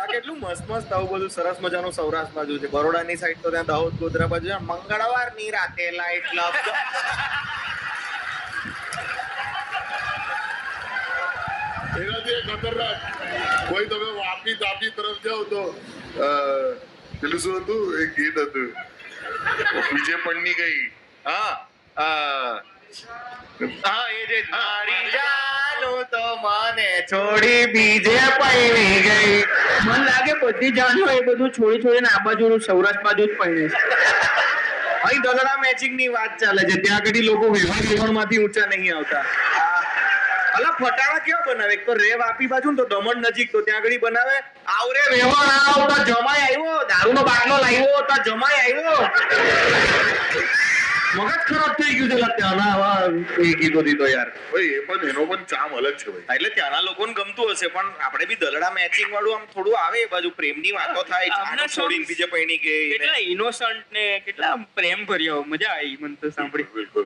આ કેટલું મસ્ત મસ્ત આવું બધું સરસ મજાનું સૌરાષ્ટ્ર બાજુ છે. બરોડાની સાઈડ તો ત્યાં દાહોદ ગોધરા બાજુ છે. મંગળવારની રાતે લાઈટ લપ એનાથી ખતરનાક કોઈ તમે વાપી તાપી તરફ જાઓ તો પેલું શું હતું એક ગીત હતું વિજય પણની ગઈ હા એ જે મારી જાનું તો મને છોડી બીજે પૈણી ગઈ. મને લાગે બધી જાણો એ બધું છોડી છોડીને આ બાજુ સૌરાષ્ટ્ર બાજુ જ પહેણે છે. અહીં દલડા મેચિંગ ની વાત ચાલે છે. ત્યાં આગળ લોકો વ્યવહાર માંથી ઊંચા નહીં આવતા. અલા ફટાણા કેવા બનાવે? એક તો રે વાપી બાજુ ને તો દમણ નજીક તો ત્યાં આગળ બનાવે આવરે વ્યવહાર આવ તો જમાઈ આવ્યો, દારૂનો બાટલો લાવ્યો તો જમાઈ આવ્યો. મગજ ખરાબ થઈ ગયું છે ત્યાંના આવા એ ગીતોથી તો યાર. ભાઈ એ પણ એનો પણ ચામ અલગ છે ભાઈ. એટલે ત્યાંના લોકોને ગમતું હશે પણ આપણે બી દલડા મેચિંગ વાળું આમ થોડું આવે એ બાજુ પ્રેમની વાતો થાય. આનો છોડીને બીજે પૈણી ગઈ. કેટલા ઇનોસન્ટ ને કેટલા પ્રેમ ભર્યો, મજા આવી મને તો સાંભળી. બિલકુલ